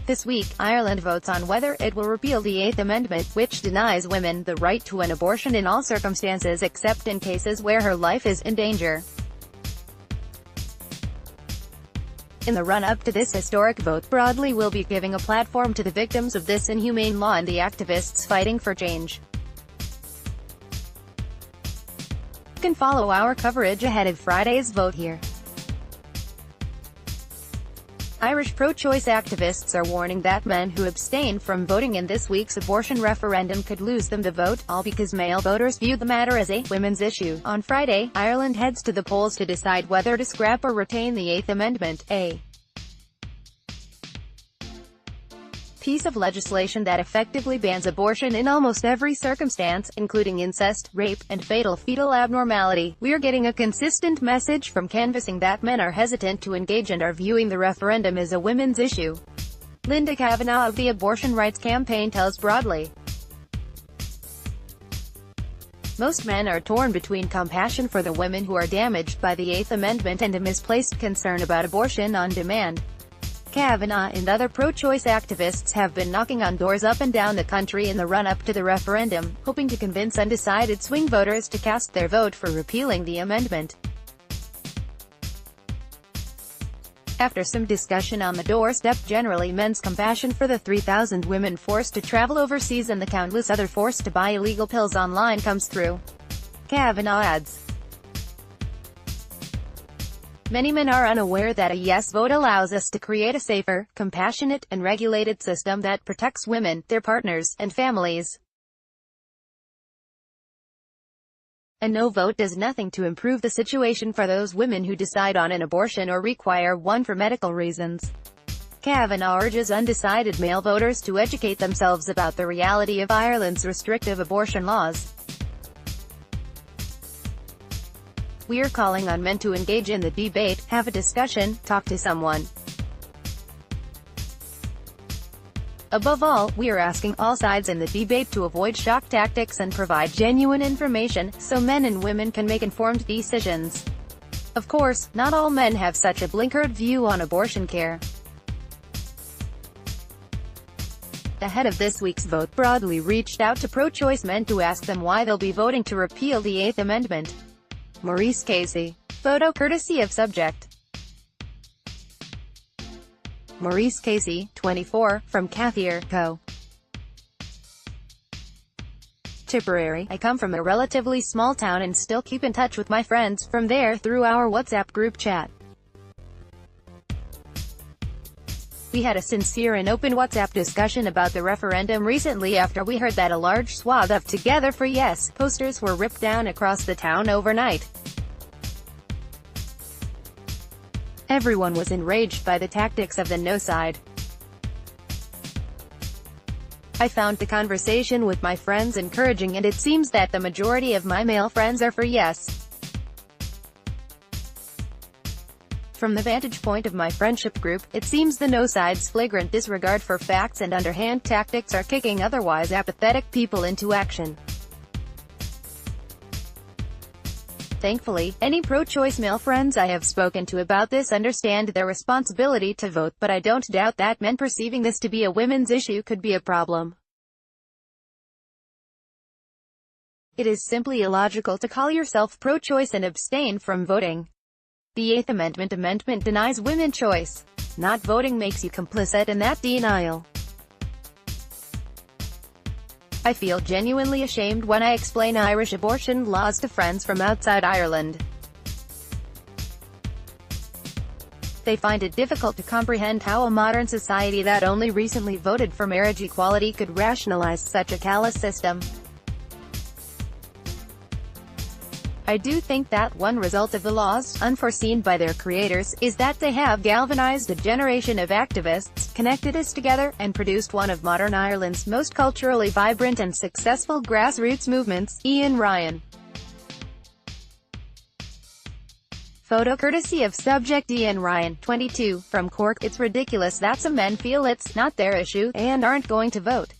This week, Ireland votes on whether it will repeal the Eighth Amendment, which denies women the right to an abortion in all circumstances except in cases where her life is in danger. In the run-up to this historic vote, Broadly will be giving a platform to the victims of this inhumane law and the activists fighting for change. You can follow our coverage ahead of Friday's vote here. Irish pro-choice activists are warning that men who abstain from voting in this week's abortion referendum could lose them the vote, all because male voters view the matter as a women's issue. On Friday, Ireland heads to the polls to decide whether to scrap or retain the Eighth Amendment, a piece of legislation that effectively bans abortion in almost every circumstance, including incest, rape, and fatal fetal abnormality. We're getting a consistent message from canvassing that men are hesitant to engage and are viewing the referendum as a women's issue. Linda Kavanagh of the Abortion Rights Campaign tells Broadly. Most men are torn between compassion for the women who are damaged by the Eighth Amendment and a misplaced concern about abortion on demand. Kavanagh and other pro-choice activists have been knocking on doors up and down the country in the run-up to the referendum, hoping to convince undecided swing voters to cast their vote for repealing the amendment. After some discussion on the doorstep, generally men's compassion for the 3,000 women forced to travel overseas and the countless other forced to buy illegal pills online comes through. Kavanagh adds. Many men are unaware that a yes vote allows us to create a safer, compassionate, and regulated system that protects women, their partners, and families. A no vote does nothing to improve the situation for those women who decide on an abortion or require one for medical reasons. Kavanagh urges undecided male voters to educate themselves about the reality of Ireland's restrictive abortion laws. We are calling on men to engage in the debate, have a discussion, talk to someone. Above all, we are asking all sides in the debate to avoid shock tactics and provide genuine information, so men and women can make informed decisions. Of course, not all men have such a blinkered view on abortion care. Ahead of this week's vote, Broadly reached out to pro-choice men to ask them why they'll be voting to repeal the Eighth Amendment. Maurice Casey. Photo courtesy of Subject. Maurice Casey, 24, from Cathier, Co. Tipperary. I come from a relatively small town and still keep in touch with my friends from there through our WhatsApp group chat. We had a sincere and open WhatsApp discussion about the referendum recently after we heard that a large swath of "Together for Yes" posters were ripped down across the town overnight. Everyone was enraged by the tactics of the no side. I found the conversation with my friends encouraging, and it seems that the majority of my male friends are for yes. From the vantage point of my friendship group, it seems the no side's flagrant disregard for facts and underhand tactics are kicking otherwise apathetic people into action. Thankfully, any pro-choice male friends I have spoken to about this understand their responsibility to vote, but I don't doubt that men perceiving this to be a women's issue could be a problem. It is simply illogical to call yourself pro-choice and abstain from voting. The Eighth Amendment denies women choice. Not voting makes you complicit in that denial. I feel genuinely ashamed when I explain Irish abortion laws to friends from outside Ireland. They find it difficult to comprehend how a modern society that only recently voted for marriage equality could rationalize such a callous system. I do think that one result of the laws, unforeseen by their creators, is that they have galvanized a generation of activists, connected us together, and produced one of modern Ireland's most culturally vibrant and successful grassroots movements. Ian Ryan. Photo courtesy of Subject. Ian Ryan, 22, from Cork. It's ridiculous that some men feel it's not their issue, and aren't going to vote.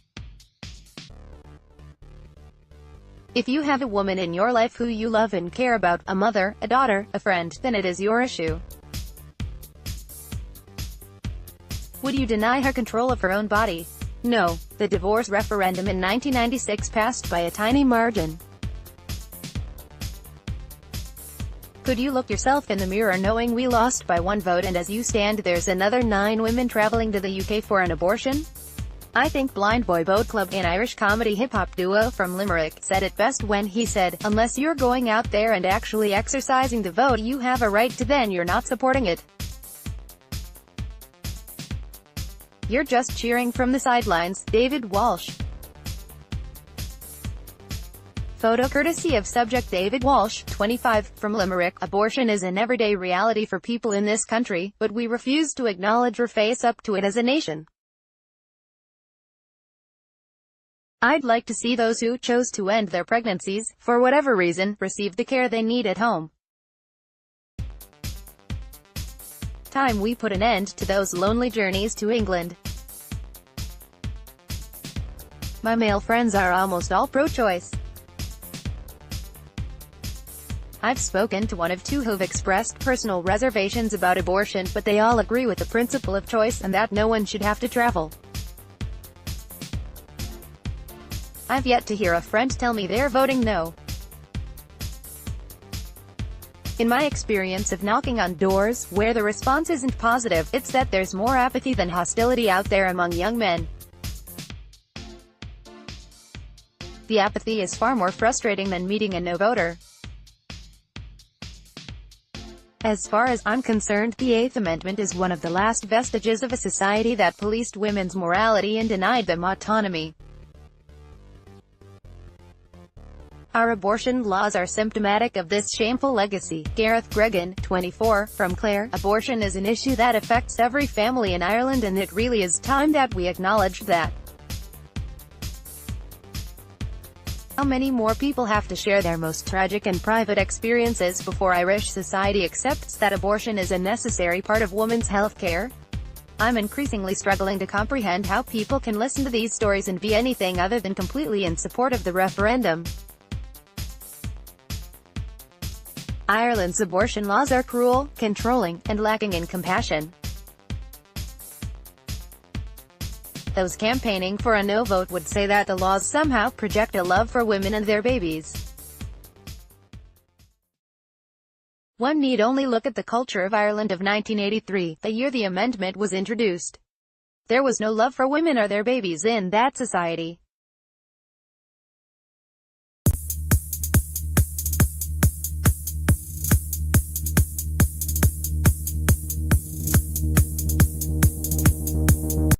If you have a woman in your life who you love and care about, a mother, a daughter, a friend, then it is your issue. Would you deny her control of her own body? No. The divorce referendum in 1996 passed by a tiny margin. Could you look yourself in the mirror knowing we lost by 1 vote, and as you stand there's another 9 women traveling to the UK for an abortion? I think Blind Boy Boat Club, an Irish comedy hip-hop duo from Limerick, said it best when he said, "Unless you're going out there and actually exercising the vote you have a right to, then you're not supporting it. You're just cheering from the sidelines." David Walsh. Photo courtesy of subject David Walsh, 25, from Limerick. Abortion is an everyday reality for people in this country, but we refuse to acknowledge or face up to it as a nation. I'd like to see those who chose to end their pregnancies, for whatever reason, receive the care they need at home. Time we put an end to those lonely journeys to England. My male friends are almost all pro-choice. I've spoken to 1 of 2 who've expressed personal reservations about abortion, but they all agree with the principle of choice and that no one should have to travel. I've yet to hear a friend tell me they're voting no. In my experience of knocking on doors, where the response isn't positive, it's that there's more apathy than hostility out there among young men. The apathy is far more frustrating than meeting a no-voter. As far as I'm concerned, the 8th Amendment is one of the last vestiges of a society that policed women's morality and denied them autonomy. Our abortion laws are symptomatic of this shameful legacy. Gareth Gregan, 24, from Clare. Abortion is an issue that affects every family in Ireland, and it really is time that we acknowledged that. How many more people have to share their most tragic and private experiences before Irish society accepts that abortion is a necessary part of women's health care? I'm increasingly struggling to comprehend how people can listen to these stories and be anything other than completely in support of the referendum. Ireland's abortion laws are cruel, controlling, and lacking in compassion. Those campaigning for a no vote would say that the laws somehow project a love for women and their babies. One need only look at the culture of Ireland of 1983, the year the amendment was introduced. There was no love for women or their babies in that society.